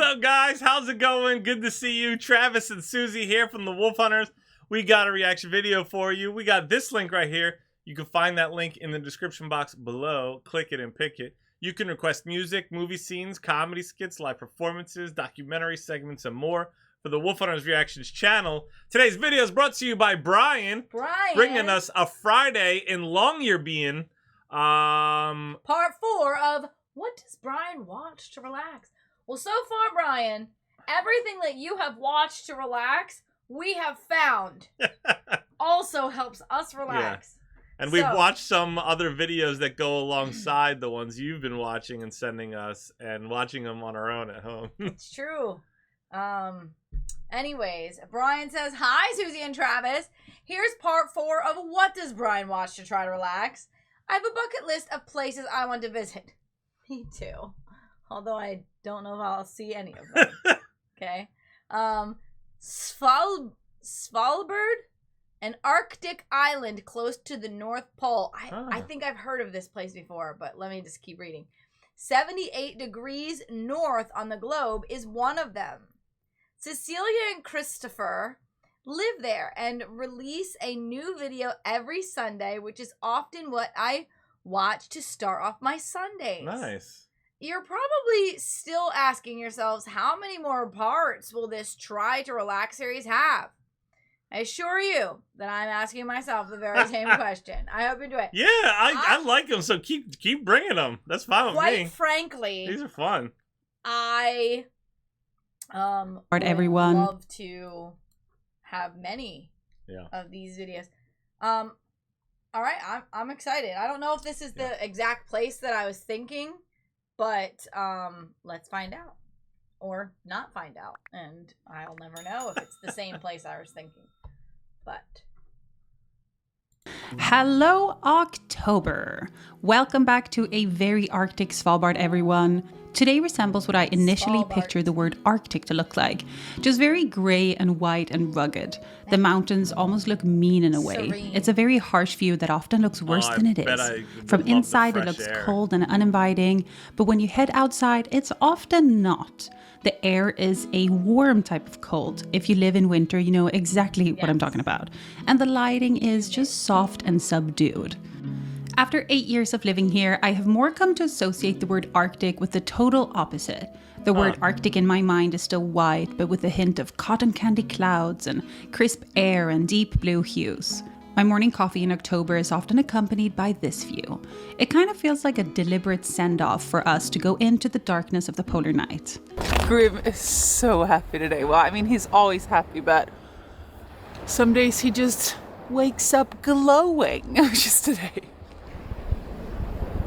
up, guys? How's it going? Good to see you. Travis and Susie here from the Wolf Hunters. We got a reaction video for you. We got this link right here. You can find that link in the description box below. Click it and pick it. You can request music, movie scenes, comedy skits, live performances, documentary segments, and more for the Wolf Hunterz Reactions channel. Today's video is brought to you by Brian. Bringing us a Friday in Longyearbyen. Part 4 of What Does Brian Watch to Relax? Well, so far, Brian, everything that you have watched to relax, we have found also helps us relax. Yeah. And we've watched some other videos that go alongside the ones you've been watching and sending us, and watching them on our own at home. It's true. Anyways, Brian says, "Hi, Susie and Travis. Here's part 4 of What Does Brian Watch to Try to Relax? I have a bucket list of places I want to visit." Me too. Although I don't know if I'll see any of them. Okay. Svalbard, an Arctic island close to the North Pole. I think I've heard of this place before, but let me just keep reading. 78 degrees north on the globe is one of them. Cecilia and Christopher live there and release a new video every Sunday, which is often what I watch to start off my Sundays. Nice. You're probably still asking yourselves, how many more parts will this Try to Relax series have? I assure you that I'm asking myself the very same question. I hope you enjoy it. Yeah, I like them, so keep bringing them. That's fine with me. Quite frankly, these are fun. I would love to have many of these videos. All right, I'm excited. I don't know if this is the exact place that I was thinking, but let's find out, or not find out, and I'll never know if it's the same place I was thinking. But hello, October. Welcome back to a very Arctic Svalbard, everyone. Today resembles what I initially pictured the word Arctic to look like. Just very grey and white and rugged. The mountains almost look mean in a way. Serene. It's a very harsh view that often looks worse than it is. From inside it looks cold and uninviting, but when you head outside it's often not. The air is a warm type of cold. If you live in winter, you know exactly what I'm talking about. And the lighting is just soft and subdued. After 8 years of living here, I have more come to associate the word Arctic with the total opposite. The word Arctic in my mind is still white, but with a hint of cotton candy clouds and crisp air and deep blue hues. My morning coffee in October is often accompanied by this view. It kind of feels like a deliberate send-off for us to go into the darkness of the polar night. Grim is so happy today. Well, I mean, he's always happy, but some days he just wakes up glowing, just today.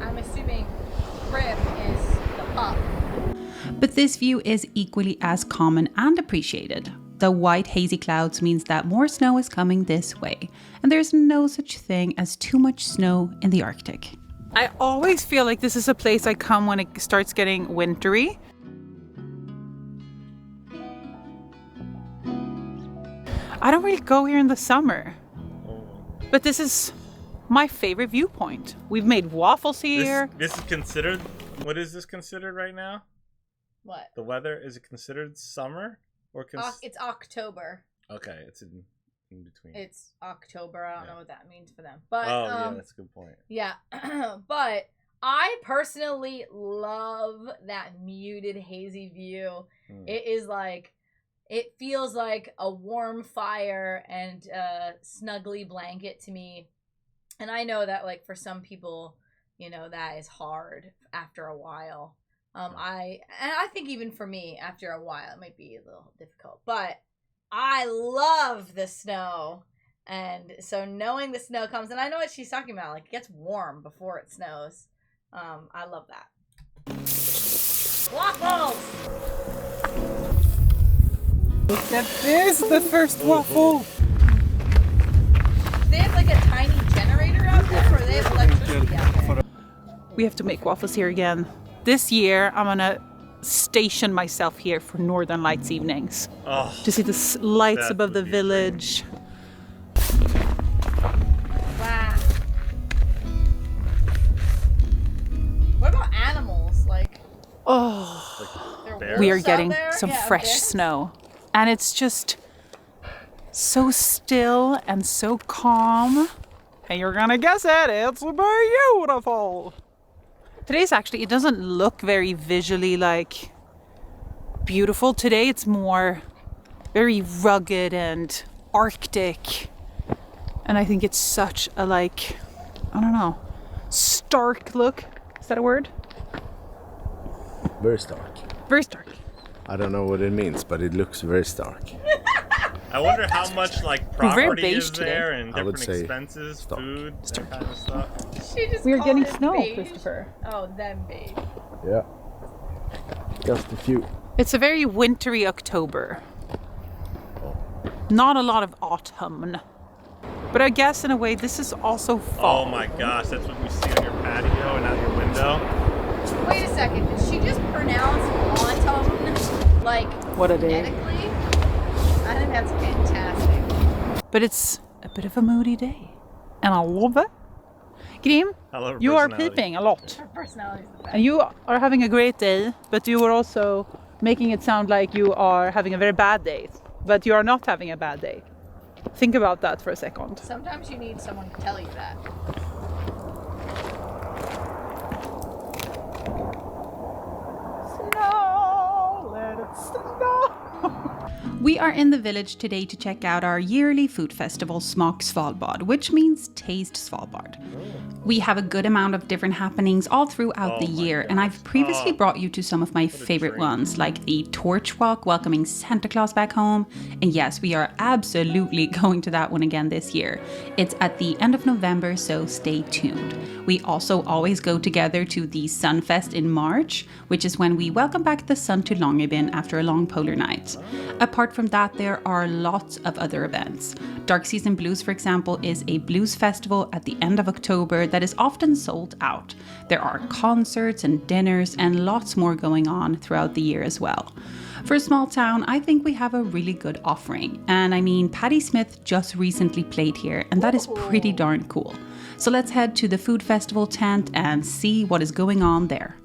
I'm assuming Grim is the pup. But this view is equally as common and appreciated. The white hazy clouds means that more snow is coming this way, and there's no such thing as too much snow in the Arctic. I always feel like this is a place I come when it starts getting wintry. I don't really go here in the summer, but this is my favorite viewpoint. We've made waffles here. This is considered, what is this considered right now? What? The weather, is it considered summer? Or it's October. Okay, it's in between. It's October. I don't know what that means for them. But yeah, that's a good point. Yeah. But I personally love that muted hazy view. It is like, it feels like a warm fire and a snuggly blanket to me. And I know that, like, for some people, you know, that is hard after a while. I think even for me, after a while, it might be a little difficult. But I love the snow. And so knowing the snow comes, and I know what she's talking about, like, it gets warm before it snows. I love that. Waffles! Look at this, the first waffle. Do they have like a tiny generator out there, or they have electricity out there? We have to make waffles here again. This year, I'm gonna station myself here for Northern Lights evenings. Oh, to see the lights above the village. Wow. What about animals? Like, Oh, Like we are getting some fresh snow. And it's just so still and so calm. And you're gonna guess it, it's beautiful. Today's actually, it doesn't look very visually like beautiful. Today it's more very rugged and Arctic. And I think it's such a like, I don't know, stark look. Is that a word? Very stark. Very stark. I don't know what it means, but it looks very stark. I wonder how much like property is there and I would different say expenses, stark. food, that kind of stuff. She just We are called getting it snow, beige. Christopher. Oh, them beige. Yeah. Just a few. It's a very wintry October. Not a lot of autumn. But I guess in a way this is also fall. Oh my gosh, that's what we see on your patio and out your window. Wait a second, did she just pronounce autumn like What a day. phonetically? I think that's fantastic. But it's a bit of a moody day. And I love it. Grim, I love her you are personality. peeping a lot. Her personality is the best. And you are having a great day, but you are also making it sound like you are having a very bad day. But you are not having a bad day. Think about that for a second. Sometimes you need someone to tell you that. Snow, let it snow. We are in the village today to check out our yearly food festival, Smak Svalbard, which means Taste Svalbard. We have a good amount of different happenings all throughout the year, and I've previously brought you to some of my favorite ones, like the torch walk welcoming Santa Claus back home. And yes, we are absolutely going to that one again this year. It's at the end of November, so stay tuned. We also always go together to the Sunfest in March, which is when we welcome back the sun to Longyearbyen after a long polar night. Apart from that, there are lots of other events. Dark Season Blues, for example, is a blues festival at the end of October that is often sold out. There are concerts and dinners and lots more going on throughout the year as well. For a small town, I think we have a really good offering. And I mean, Patti Smith just recently played here, and that is pretty darn cool. So let's head to the food festival tent and see what is going on there.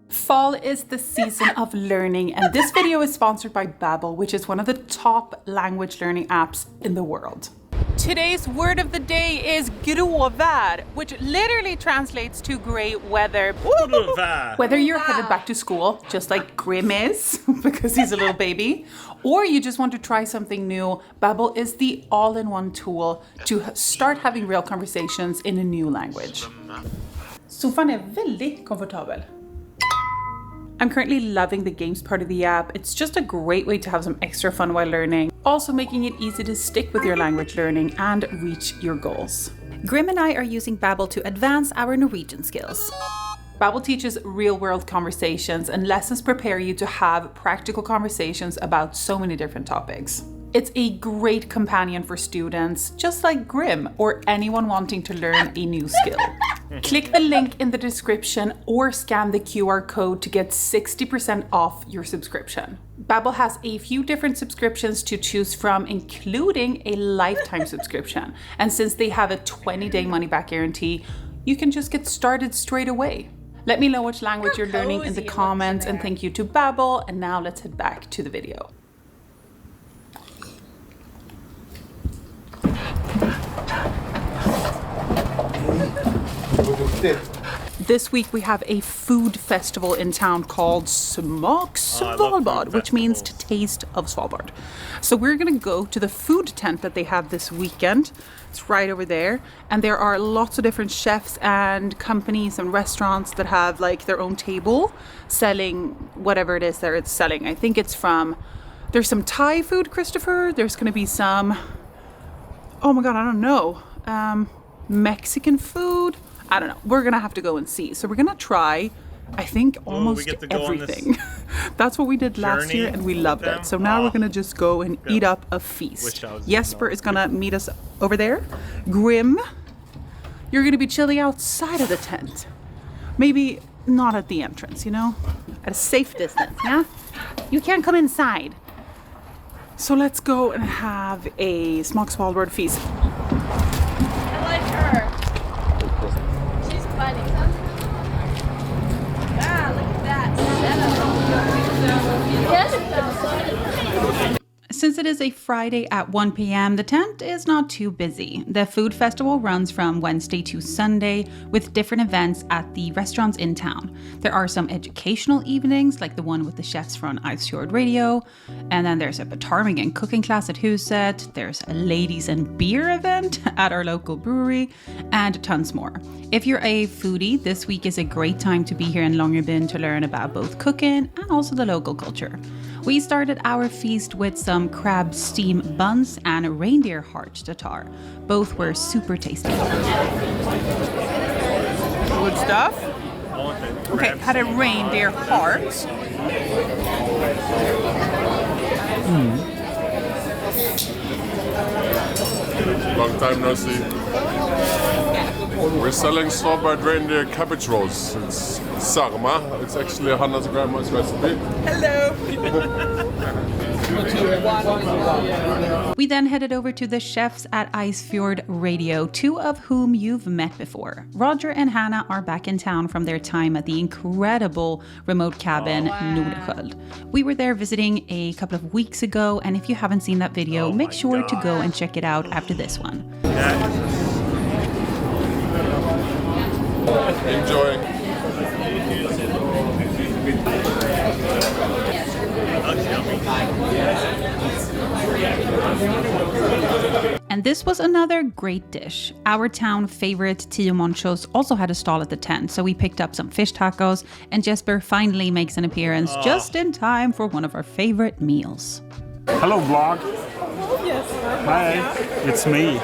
Fall is the season of learning, and this video is sponsored by Babbel, which is one of the top language learning apps in the world. Today's word of the day is gråvär, which literally translates to gray weather. Whether you're headed back to school, just like Grim is, because he's a little baby, or you just want to try something new, Babbel is the all-in-one tool to start having real conversations in a new language. Soffan är väldigt komfortabel. I'm currently loving the games part of the app. It's just a great way to have some extra fun while learning, also making it easy to stick with your language learning and reach your goals. Grim and I are using Babbel to advance our Norwegian skills. Babbel teaches real-world conversations, and lessons prepare you to have practical conversations about so many different topics. It's a great companion for students, just like Grim, or anyone wanting to learn a new skill. Click the link in the description or scan the QR code to get 60% off your subscription. Babbel has a few different subscriptions to choose from, including a lifetime subscription. And since they have a 20-day money-back guarantee, you can just get started straight away. Let me know which language you're learning in the comments, and thank you to Babbel. And now let's head back to the video. This week we have a food festival in town called Smak Svalbard, which means to taste of Svalbard. So we're gonna go to the food tent that they have this weekend. It's right over there. And there are lots of different chefs and companies and restaurants that have like their own table selling whatever it is that it's selling. I think it's there's some Thai food, Christopher. There's gonna be some, oh my God, I don't know. Mexican food. I don't know. We're gonna have to go and see. So we're gonna try, I think, almost everything. That's what we did last year, and we loved it. So now we're gonna just go and eat up a feast. Jesper is gonna meet us over there. Grim, you're gonna be chilling outside of the tent. Maybe not at the entrance, you know? At a safe distance, yeah? You can't come inside. So let's go and have a Smak Svalbard feast. I like her. She's funny. Since it is a Friday at 1 p.m., the tent is not too busy. The food festival runs from Wednesday to Sunday with different events at the restaurants in town. There are some educational evenings, like the one with the chefs from Icefjord Radio, and then there's a betarming and cooking class at Huset, there's a ladies and beer event at our local brewery, and tons more. If you're a foodie, this week is a great time to be here in Longyearbyen to learn about both cooking and also the local culture. We started our feast with some crab steam buns and a reindeer heart tatar. Both were super tasty. Good stuff. Okay, had a reindeer heart. Long time no see. We're selling Svalbard reindeer cabbage rolls. It's sarma. It's actually Hannah's grandma's recipe. Hello. We then headed over to the chefs at Icefjord Radio, two of whom you've met before. Roger and Hannah are back in town from their time at the incredible remote cabin Nordsköld. We were there visiting a couple of weeks ago, and if you haven't seen that video, make sure to go and check it out after this one. Enjoy. And this was another great dish. Our town favorite Tio Monchos also had a stall at the tent, so we picked up some fish tacos, and Jesper finally makes an appearance just in time for one of our favorite meals. Hello vlog. Yes. Hi, it's me,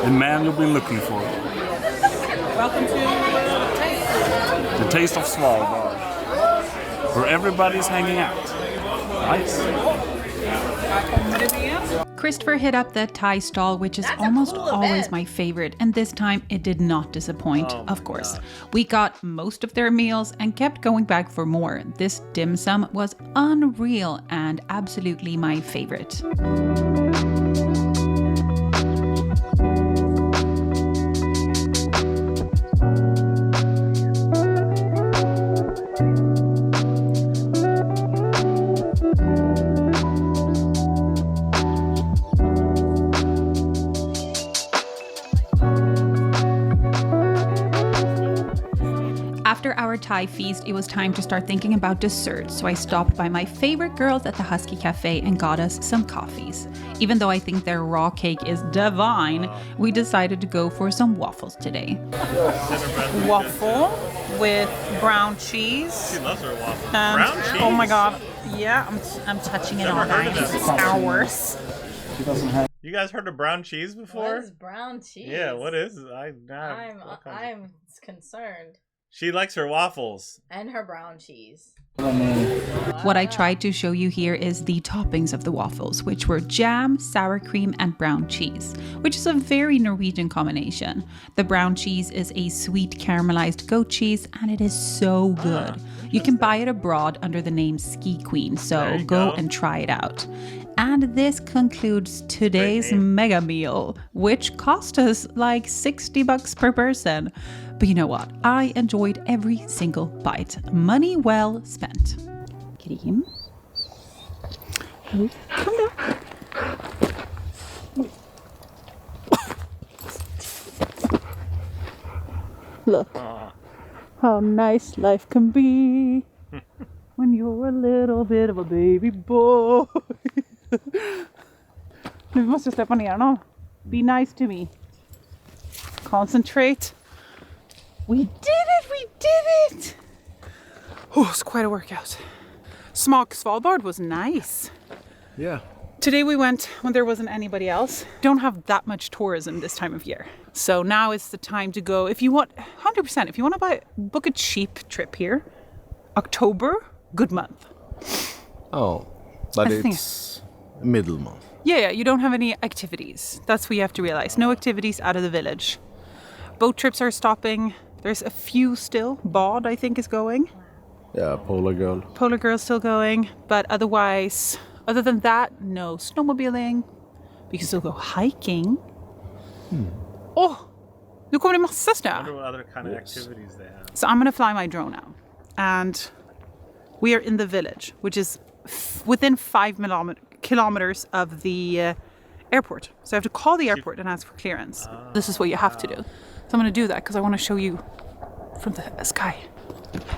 the man you've been looking for. Welcome to The taste of Svalbard, where everybody's hanging out. Nice. Christopher hit up the Thai stall, which is almost always my favorite, and this time it did not disappoint, of course. We got most of their meals and kept going back for more. This dim sum was unreal and absolutely my favorite. After our Thai feast, it was time to start thinking about dessert, so I stopped by my favorite girls at the Husky Cafe and got us some coffees. Even though I think their raw cake is divine, we decided to go for some waffles today. waffle with brown cheese. She loves her waffles. Brown cheese? Oh my god. Yeah, I'm touching it all night. It's ours. You guys heard of brown cheese before? What is brown cheese? Yeah, what is it? I'm concerned. She likes her waffles. And her brown cheese. What I tried to show you here is the toppings of the waffles, which were jam, sour cream, and brown cheese, which is a very Norwegian combination. The brown cheese is a sweet caramelized goat cheese, and it is so good. You can buy it abroad under the name Ski Queen, so go and try it out. And this concludes today's mega meal, which cost us like $60 per person. But you know what? I enjoyed every single bite. Money well spent. Krim. Oh, come down. Look how nice life can be when you're a little bit of a baby boy. Nu måste jag släppa ner honom. Be nice to me. Concentrate. We did it! We did it! Oh, it's quite a workout. Smak Svalbard was nice. Yeah. Today we went when there wasn't anybody else. Don't have that much tourism this time of year. So now is the time to go. If you want, 100%, if you want to book a cheap trip here, October, good month. Oh, but it's middle month. Yeah, you don't have any activities. That's what you have to realize. No activities out of the village. Boat trips are stopping. There's a few still. Bad, I think, is going. Yeah, Polar Girl. Polar Girl's still going. But otherwise, other than that, no snowmobiling. We can still go hiking. Oh, nu kommer det massa snö. I wonder what other kind of activities they have. So I'm going to fly my drone now. And we are in the village, which is within 5 kilometers of the airport. So I have to call the airport and ask for clearance. This is what you have to do. So I'm going to do that because I want to show you from the sky.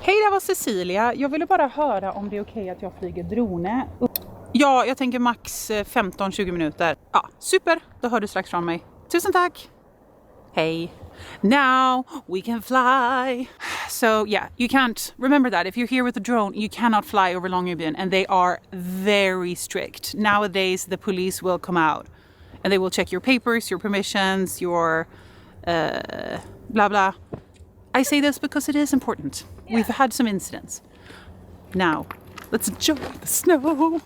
Hej, det var Cecilia. Jag ville bara höra om det är okej att jag flyger drone. Ja, jag tänker max 15-20 minuter. Ja, super. Då hör du strax från mig. Tusen tack. Hej. Now we can fly. So yeah, you can't, remember that if you're here with a drone, you cannot fly over Longyearbyen, and they are very strict. Nowadays the police will come out and they will check your papers, your permissions, your blah blah. I say this because it is important. Yeah. We've had some incidents. Now, let's enjoy the snow.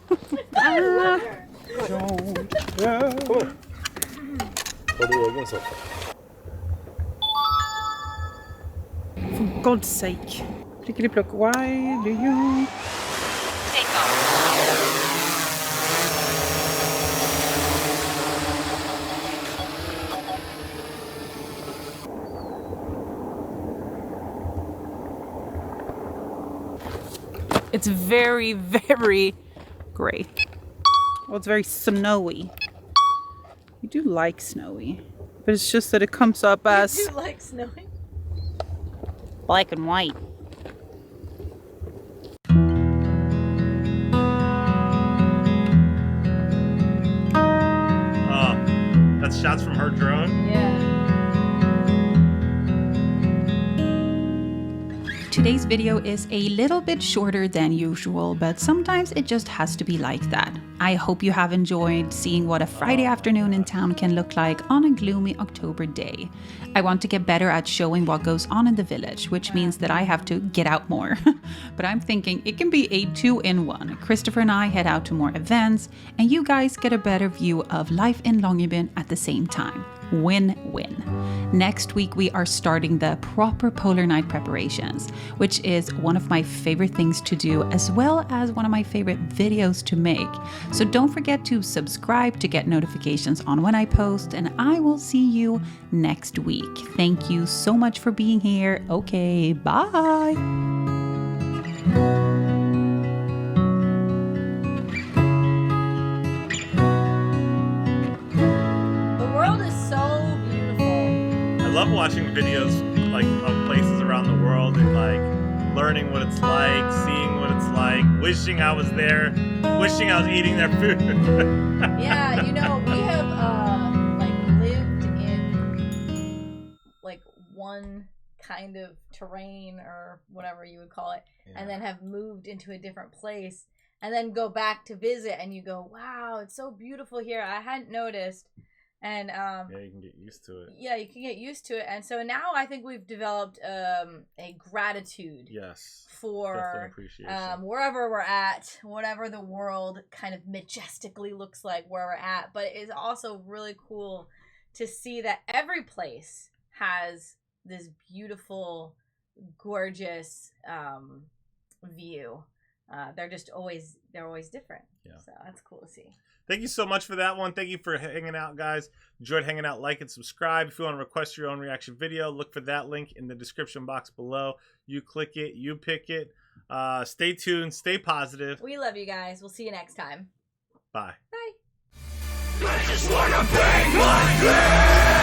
For God's sake. Plickety-plock, why do you... Take off. It's very, very gray. Well, it's very snowy. You do like snowy, but it's just that it comes up as... You do like snowy? Black and white. That's shots from her drone? Yeah. Today's video is a little bit shorter than usual, but sometimes it just has to be like that. I hope you have enjoyed seeing what a Friday afternoon in town can look like on a gloomy October day. I want to get better at showing what goes on in the village, which means that I have to get out more. But I'm thinking it can be a 2-in-1. Christopher and I head out to more events, and you guys get a better view of life in Longyearbyen at the same time. Win-win. Next week we are starting the proper polar night preparations, which is one of my favorite things to do, as well as one of my favorite videos to make. So don't forget to subscribe to get notifications on when I post, and I will see you next week. Thank you so much for being here. Okay, bye. I love watching videos like of places around the world and like learning what it's like, seeing what it's like, wishing I was there, wishing I was eating their food. Yeah, you know, we have like lived in like one kind of terrain or whatever you would call it, and then have moved into a different place and then go back to visit and you go, wow, it's so beautiful here. I hadn't noticed. And yeah, you can get used to it. Yeah, you can get used to it, and so now I think we've developed a gratitude. Yes. For appreciation. Wherever we're at, whatever the world kind of majestically looks like where we're at. But it's also really cool to see that every place has this beautiful, gorgeous view. They're always different. Yeah. So that's cool to see. Thank you so much for that one. Thank you for hanging out, guys. Enjoyed hanging out. Like and subscribe. If you want to request your own reaction video, look for that link in the description box below. You click it. You pick it. Stay tuned. Stay positive. We love you guys. We'll see you next time. Bye. Bye. I just wanna bang my